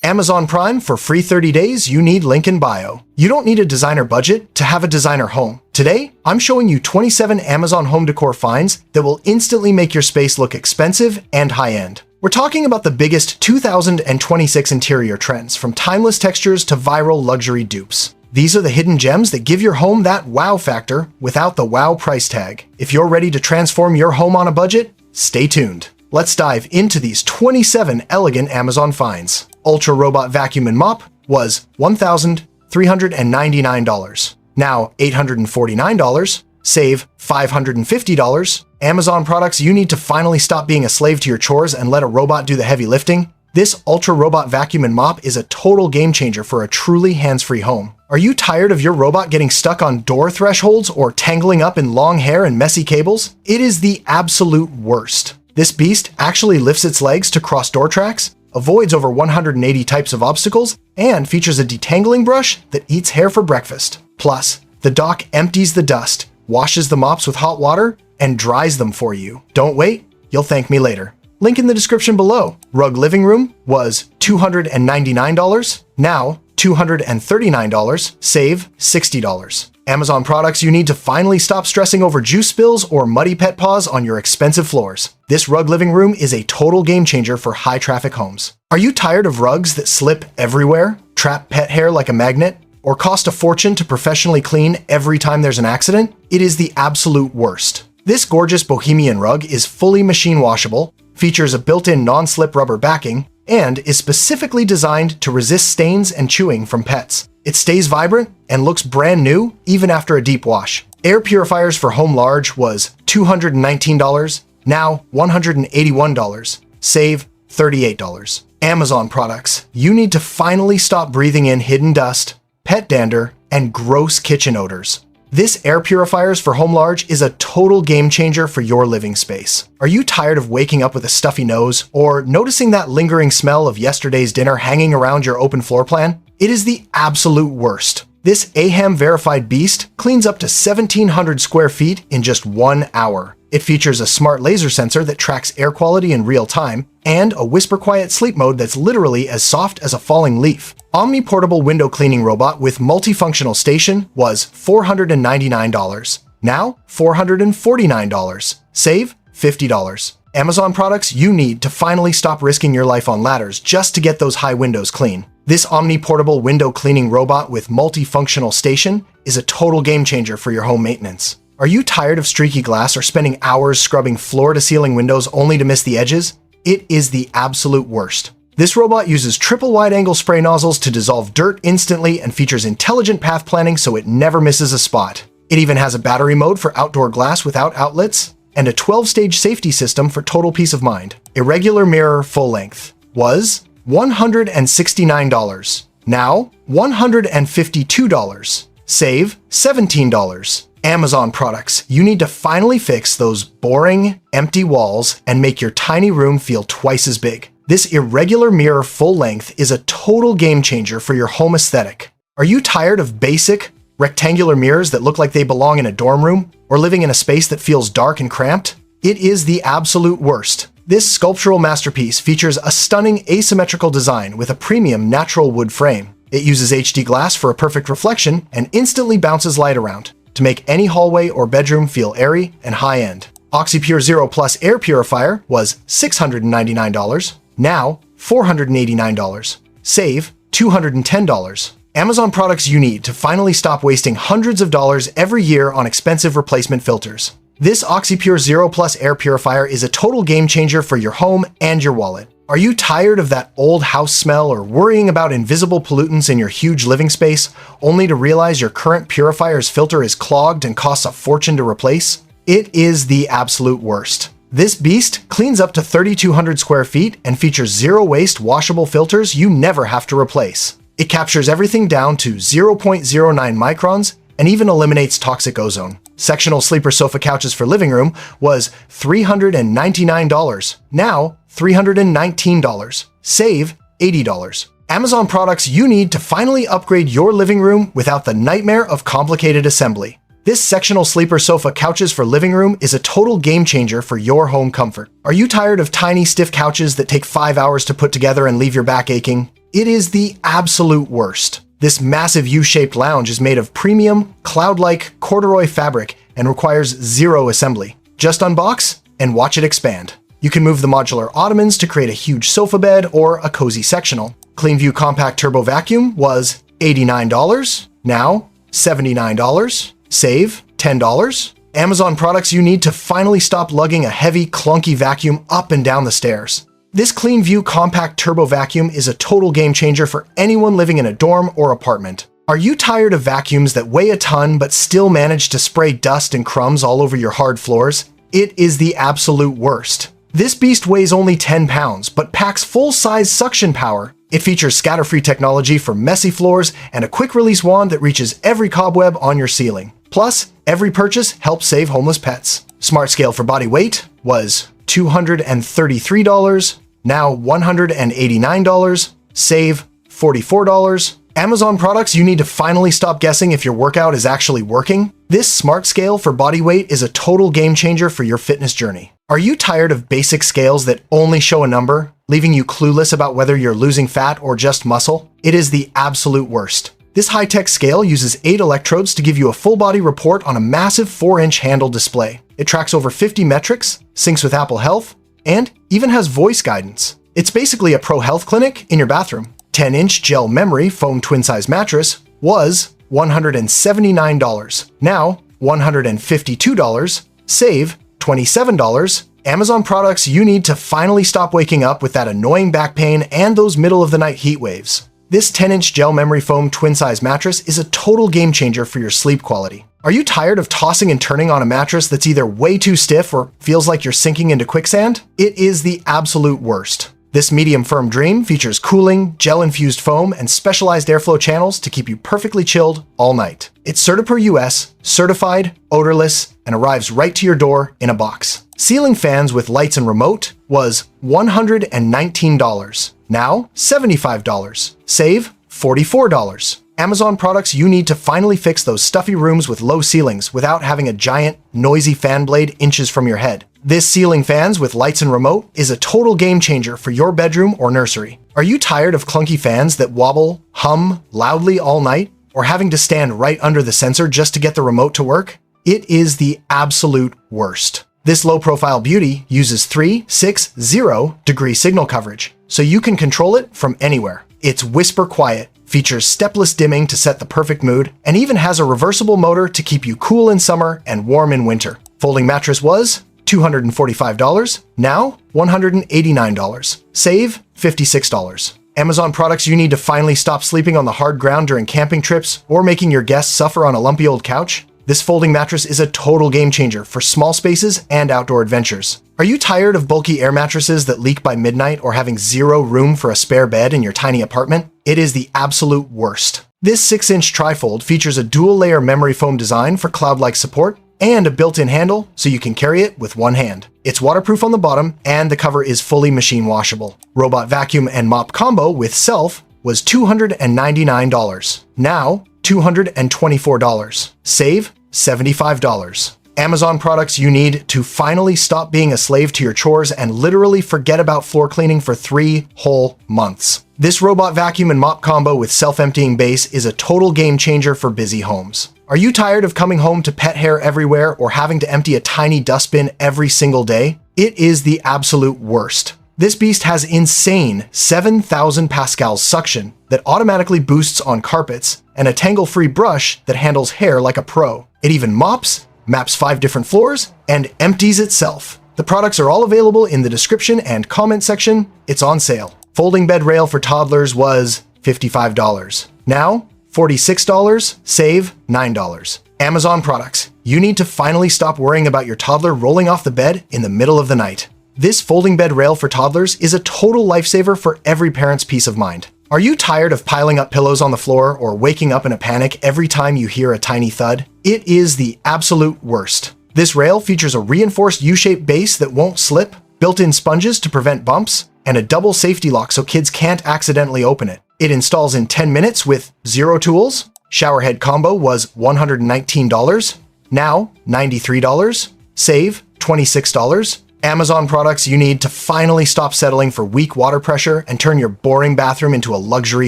Amazon Prime for free 30 days, you need link in bio. You don't need a designer budget to have a designer home. Today, I'm showing you 27 Amazon home decor finds that will instantly make your space look expensive and high-end. We're talking about the biggest 2026 interior trends, from timeless textures to viral luxury dupes. These are the hidden gems that give your home that wow factor without the wow price tag. If you're ready to transform your home on a budget, stay tuned. Let's dive into these 27 elegant Amazon finds. Ultra Robot Vacuum and Mop was $1,399. Now $849. Save $550. Amazon products you need to finally stop being a slave to your chores and let a robot do the heavy lifting. This Ultra Robot Vacuum and Mop is a total game changer for a truly hands-free home. Are you tired of your robot getting stuck on door thresholds or tangling up in long hair and messy cables? It is the absolute worst. This beast actually lifts its legs to cross door tracks, avoids over 180 types of obstacles, and features a detangling brush that eats hair for breakfast. Plus, the dock empties the dust, washes the mops with hot water, and dries them for you. Don't wait, you'll thank me later. Link in the description below. Rug Living Room was $299. Now $239. Save $60. Amazon products you need to finally stop stressing over juice spills or muddy pet paws on your expensive floors. This Rug Living Room is a total game changer for high-traffic homes. Are you tired of rugs that slip everywhere, trap pet hair like a magnet, or cost a fortune to professionally clean every time there's an accident? It is the absolute worst. This gorgeous bohemian rug is fully machine washable, features a built-in non-slip rubber backing, and is specifically designed to resist stains and chewing from pets. It stays vibrant and looks brand new even after a deep wash. Air Purifiers for Home Large was $219. Now $181. Save $38. Amazon products you need to finally stop breathing in hidden dust, pet dander, and gross kitchen odors. This Air Purifiers for Home Large is a total game changer for your living space. Are you tired of waking up with a stuffy nose or noticing that lingering smell of yesterday's dinner hanging around your open floor plan? It is the absolute worst. This AHAM verified beast cleans up to 1,700 square feet in just 1 hour. It features a smart laser sensor that tracks air quality in real time and a whisper quiet sleep mode that's literally as soft as a falling leaf. Omni portable window cleaning robot with multifunctional station was $499. Now $449. Save $50. Amazon products you need to finally stop risking your life on ladders just to get those high windows clean. This Omni portable window cleaning robot with multifunctional station is a total game changer for your home maintenance. Are you tired of streaky glass or spending hours scrubbing floor-to-ceiling windows only to miss the edges? It is the absolute worst. This robot uses triple wide-angle spray nozzles to dissolve dirt instantly and features intelligent path planning so it never misses a spot. It even has a battery mode for outdoor glass without outlets and a 12-stage safety system for total peace of mind. Irregular mirror full length was $169. Now $152. Save $17. Amazon products you need to finally fix those boring, empty walls and make your tiny room feel twice as big. This Irregular mirror full length is a total game changer for your home aesthetic. Are you tired of basic, rectangular mirrors that look like they belong in a dorm room or living in a space that feels dark and cramped? It is the absolute worst. This sculptural masterpiece features a stunning asymmetrical design with a premium natural wood frame. It uses HD glass for a perfect reflection and instantly bounces light around to make any hallway or bedroom feel airy and high-end. OxyPure Zero Plus Air Purifier was $699. Now $489. Save $210. Amazon products you need to finally stop wasting hundreds of dollars every year on expensive replacement filters. This OxyPure Zero Plus Air Purifier is a total game changer for your home and your wallet. Are you tired of that old house smell or worrying about invisible pollutants in your huge living space, only to realize your current purifier's filter is clogged and costs a fortune to replace? It is the absolute worst. This beast cleans up to 3,200 square feet and features zero-waste washable filters you never have to replace. It captures everything down to 0.09 microns and even eliminates toxic ozone. Sectional sleeper sofa couches for living room was $399. Now $319. Save $80. Amazon products you need to finally upgrade your living room without the nightmare of complicated assembly. This sectional sleeper sofa couches for living room is a total game changer for your home comfort. Are you tired of tiny, stiff couches that take 5 hours to put together and leave your back aching? It is the absolute worst. This massive U-shaped lounge is made of premium, cloud-like corduroy fabric and requires zero assembly. Just unbox and watch it expand. You can move the modular ottomans to create a huge sofa bed or a cozy sectional. CleanView Compact Turbo Vacuum was $89, now $79. Save $10. Amazon products you need to finally stop lugging a heavy, clunky vacuum up and down the stairs. This CleanView Compact Turbo Vacuum is a total game changer for anyone living in a dorm or apartment. Are you tired of vacuums that weigh a ton but still manage to spray dust and crumbs all over your hard floors? It is the absolute worst. This beast weighs only 10 pounds, but packs full-size suction power. It features scatter-free technology for messy floors and a quick-release wand that reaches every cobweb on your ceiling. Plus, every purchase helps save homeless pets. Smart Scale for body weight was $233, now $189. Save $44. Amazon products you need to finally stop guessing if your workout is actually working. This Smart Scale for body weight is a total game changer for your fitness journey. Are you tired of basic scales that only show a number, leaving you clueless about whether you're losing fat or just muscle? It is the absolute worst. This high-tech scale uses 8 electrodes to give you a full-body report on a massive 4-inch handle display. It tracks over 50 metrics, syncs with Apple Health, and even has voice guidance. It's basically a pro health clinic in your bathroom. 10-inch gel memory foam twin-size mattress was $179, now $152. Save $27. Amazon products you need to finally stop waking up with that annoying back pain and those middle-of-the-night heat waves. This 10-inch gel memory foam twin-size mattress is a total game changer for your sleep quality. Are you tired of tossing and turning on a mattress that's either way too stiff or feels like you're sinking into quicksand? It is the absolute worst. This medium firm dream features cooling, gel-infused foam, and specialized airflow channels to keep you perfectly chilled all night. It's Certipur US, certified, odorless, and arrives right to your door in a box. Ceiling fans with lights and remote was $119, now $75. Save $44. Amazon products you need to finally fix those stuffy rooms with low ceilings without having a giant, noisy fan blade inches from your head. This ceiling fans with lights and remote is a total game changer for your bedroom or nursery. Are you tired of clunky fans that wobble, hum loudly all night, or having to stand right under the sensor just to get the remote to work? It is the absolute worst. This low-profile beauty uses 360-degree signal coverage, so you can control it from anywhere. It's whisper quiet, features stepless dimming to set the perfect mood, and even has a reversible motor to keep you cool in summer and warm in winter. Folding mattress was $245, now $189. Save $56. Amazon products you need to finally stop sleeping on the hard ground during camping trips or making your guests suffer on a lumpy old couch. This folding mattress is a total game changer for small spaces and outdoor adventures. Are you tired of bulky air mattresses that leak by midnight or having zero room for a spare bed in your tiny apartment? It is the absolute worst. This 6-inch trifold features a dual-layer memory foam design for cloud-like support and a built-in handle so you can carry it with one hand. It's waterproof on the bottom and the cover is fully machine washable. Robot vacuum and mop combo with self was $299, now $224. Save $75. Amazon products you need to finally stop being a slave to your chores and literally forget about floor cleaning for 3 whole months. This robot vacuum and mop combo with self-emptying base is a total game changer for busy homes. Are you tired of coming home to pet hair everywhere or having to empty a tiny dustbin every single day? It is the absolute worst. This beast has insane 7,000 pascals suction that automatically boosts on carpets and a tangle-free brush that handles hair like a pro. It even mops, maps 5 different floors, and empties itself. The products are all available in the description and comment section. It's on sale. Folding bed rail for toddlers was $55. Now, $46, save $9. Amazon products. You need to finally stop worrying about your toddler rolling off the bed in the middle of the night. This folding bed rail for toddlers is a total lifesaver for every parent's peace of mind. Are you tired of piling up pillows on the floor or waking up in a panic every time you hear a tiny thud? It is the absolute worst. This rail features a reinforced U-shaped base that won't slip, built-in sponges to prevent bumps, and a double safety lock so kids can't accidentally open it. It installs in 10 minutes with 0 tools. Showerhead combo was $119, now $93. Save $26. Amazon products you need to finally stop settling for weak water pressure and turn your boring bathroom into a luxury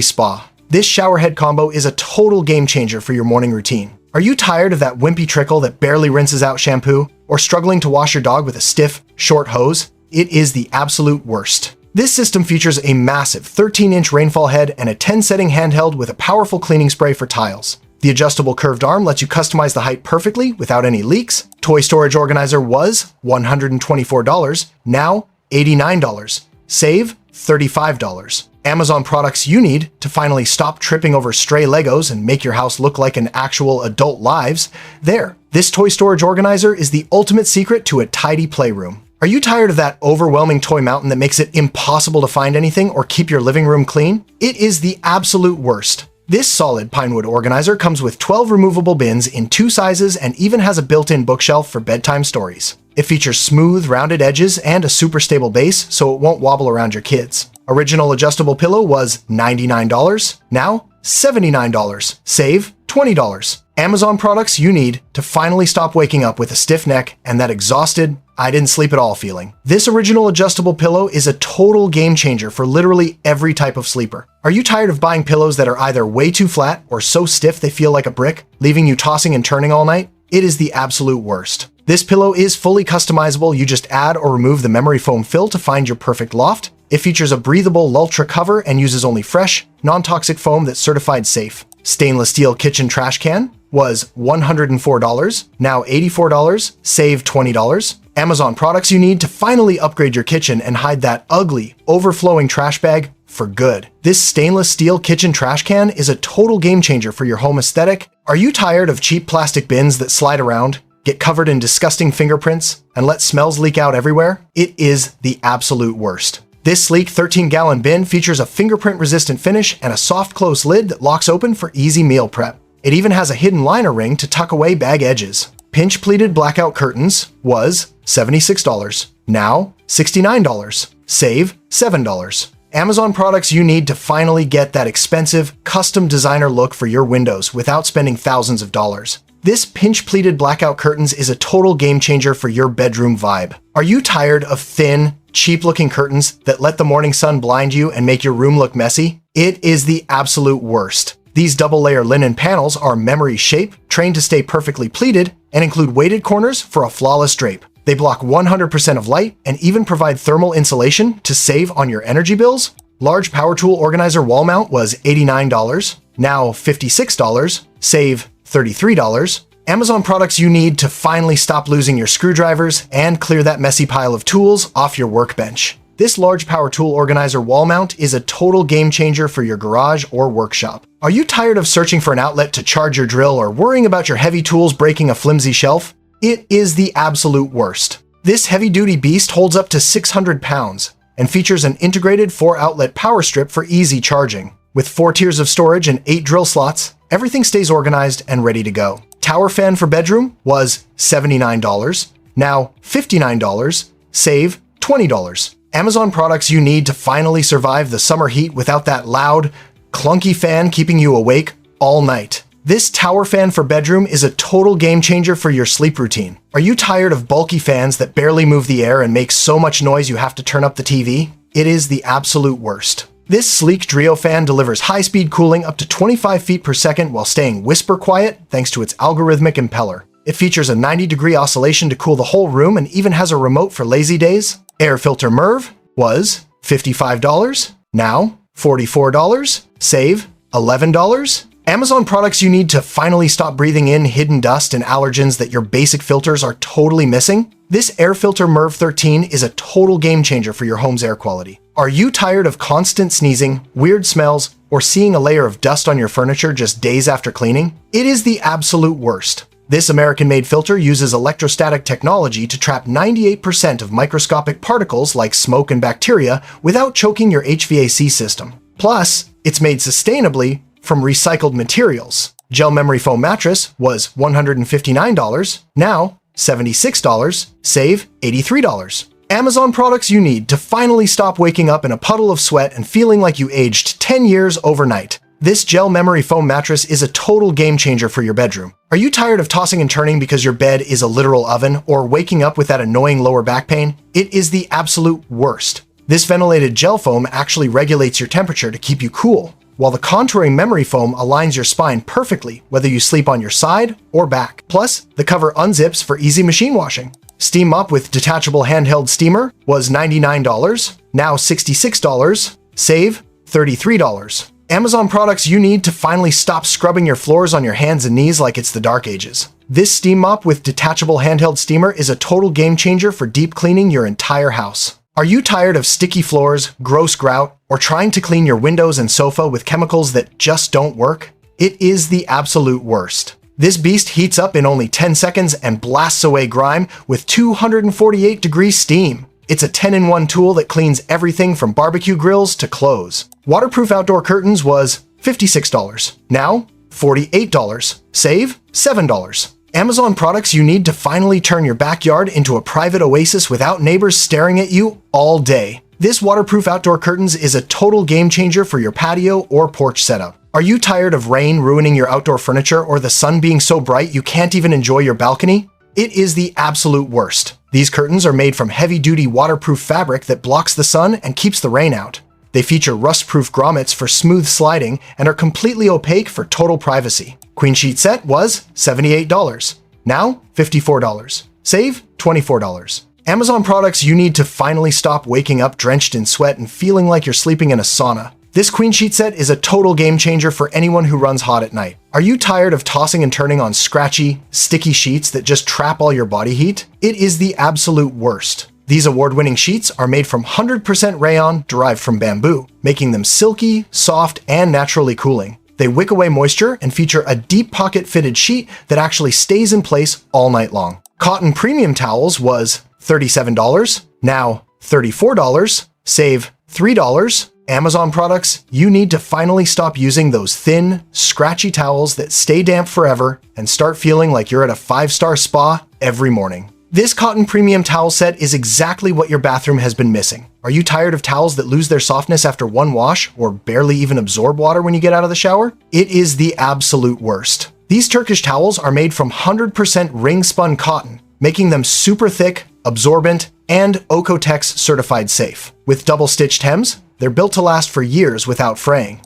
spa. This shower head combo is a total game changer for your morning routine. Are you tired of that wimpy trickle that barely rinses out shampoo? Or struggling to wash your dog with a stiff, short hose? It is the absolute worst. This system features a massive 13-inch rainfall head and a 10-setting handheld with a powerful cleaning spray for tiles. The adjustable curved arm lets you customize the height perfectly without any leaks. Toy storage organizer was $124, now $89. Save $35. Amazon products you need to finally stop tripping over stray Legos and make your house look like an actual adult lives. There. This toy storage organizer is the ultimate secret to a tidy playroom. Are you tired of that overwhelming toy mountain that makes it impossible to find anything or keep your living room clean? It is the absolute worst. This solid pinewood organizer comes with 12 removable bins in 2 sizes and even has a built-in bookshelf for bedtime stories. It features smooth, rounded edges and a super stable base so it won't wobble around your kids. Original adjustable pillow was $99, now $79. Save $20. Amazon products you need to finally stop waking up with a stiff neck and that exhausted, I didn't sleep at all feeling. This original adjustable pillow is a total game changer for literally every type of sleeper. Are you tired of buying pillows that are either way too flat or so stiff they feel like a brick, leaving you tossing and turning all night? It is the absolute worst. This pillow is fully customizable. You just add or remove the memory foam fill to find your perfect loft. It features a breathable Lultra cover and uses only fresh, non-toxic foam that's certified safe. Stainless steel kitchen trash can was $104, now $84, save $20. Amazon products you need to finally upgrade your kitchen and hide that ugly, overflowing trash bag for good. This stainless steel kitchen trash can is a total game changer for your home aesthetic. Are you tired of cheap plastic bins that slide around, get covered in disgusting fingerprints, and let smells leak out everywhere? It is the absolute worst. This sleek 13-gallon bin features a fingerprint-resistant finish and a soft close lid that locks open for easy meal prep. It even has a hidden liner ring to tuck away bag edges. Pinch pleated blackout curtains was $76, now $69. Save $7. Amazon products you need to finally get that expensive, custom designer look for your windows without spending thousands of dollars. This pinch pleated blackout curtains is a total game changer for your bedroom vibe. Are you tired of thin, cheap-looking curtains that let the morning sun blind you and make your room look messy? It is the absolute worst. These double-layer linen panels are memory shape, trained to stay perfectly pleated, and include weighted corners for a flawless drape. They block 100% of light and even provide thermal insulation to save on your energy bills. Large power tool organizer wall mount was $89, now $56, save $33. Amazon products you need to finally stop losing your screwdrivers and clear that messy pile of tools off your workbench. This large power tool organizer wall mount is a total game changer for your garage or workshop. Are you tired of searching for an outlet to charge your drill or worrying about your heavy tools breaking a flimsy shelf? It is the absolute worst. This heavy-duty beast holds up to 600 pounds and features an integrated 4-outlet power strip for easy charging. With 4 tiers of storage and 8 drill slots, everything stays organized and ready to go. Tower fan for bedroom was $79, now $59, save $20. Amazon products you need to finally survive the summer heat without that loud, clunky fan keeping you awake all night. This tower fan for bedroom is a total game changer for your sleep routine. Are you tired of bulky fans that barely move the air and make so much noise you have to turn up the TV? It is the absolute worst. This sleek Drio fan delivers high-speed cooling up to 25 feet per second while staying whisper quiet thanks to its algorithmic impeller. It features a 90-degree oscillation to cool the whole room and even has a remote for lazy days. Air Filter MERV was $55, now $44, save $11. Amazon products you need to finally stop breathing in hidden dust and allergens that your basic filters are totally missing. This Air Filter MERV 13 is a total game changer for your home's air quality. Are you tired of constant sneezing, weird smells, or seeing a layer of dust on your furniture just days after cleaning? It is the absolute worst. This American-made filter uses electrostatic technology to trap 98% of microscopic particles like smoke and bacteria without choking your HVAC system. Plus, it's made sustainably from recycled materials. Gel memory foam mattress was $159, now $76, save $83. Amazon products you need to finally stop waking up in a puddle of sweat and feeling like you aged 10 years overnight. This gel memory foam mattress is a total game changer for your bedroom. Are you tired of tossing and turning because your bed is a literal oven, or waking up with that annoying lower back pain? It is the absolute worst. This ventilated gel foam actually regulates your temperature to keep you cool, while the contouring memory foam aligns your spine perfectly, whether you sleep on your side or back. Plus, the cover unzips for easy machine washing. Steam Up with detachable handheld steamer was $99, now $66, save $33. Amazon products you need to finally stop scrubbing your floors on your hands and knees like it's the dark ages. This Steam Mop with detachable handheld steamer is a total game changer for deep cleaning your entire house. Are you tired of sticky floors, gross grout, or trying to clean your windows and sofa with chemicals that just don't work? It is the absolute worst. This beast heats up in only 10 seconds and blasts away grime with 248-degree steam. It's a 10-in-1 tool that cleans everything from barbecue grills to clothes. Waterproof outdoor curtains was $56, now $48, save $7. Amazon products you need to finally turn your backyard into a private oasis without neighbors staring at you all day. This waterproof outdoor curtains is a total game changer for your patio or porch setup. Are you tired of rain ruining your outdoor furniture or the sun being so bright you can't even enjoy your balcony? It is the absolute worst. These curtains are made from heavy-duty waterproof fabric that blocks the sun and keeps the rain out. They feature rust-proof grommets for smooth sliding and are completely opaque for total privacy. Queen sheet set was $78, now $54, save $24. Amazon products you need to finally stop waking up drenched in sweat and feeling like you're sleeping in a sauna. This queen sheet set is a total game changer for anyone who runs hot at night. Are you tired of tossing and turning on scratchy, sticky sheets that just trap all your body heat? It is the absolute worst. These award-winning sheets are made from 100% rayon derived from bamboo, making them silky, soft, and naturally cooling. They wick away moisture and feature a deep pocket-fitted sheet that actually stays in place all night long. Cotton premium towels was $37, now $34, save $3. Amazon products you need to finally stop using those thin, scratchy towels that stay damp forever and start feeling like you're at a 5-star spa every morning. This cotton premium towel set is exactly what your bathroom has been missing. Are you tired of towels that lose their softness after one wash or barely even absorb water when you get out of the shower? It is the absolute worst. These Turkish towels are made from 100% ring-spun cotton, making them super thick, absorbent, and Okotex certified safe. With double-stitched hems, they're built to last for years without fraying.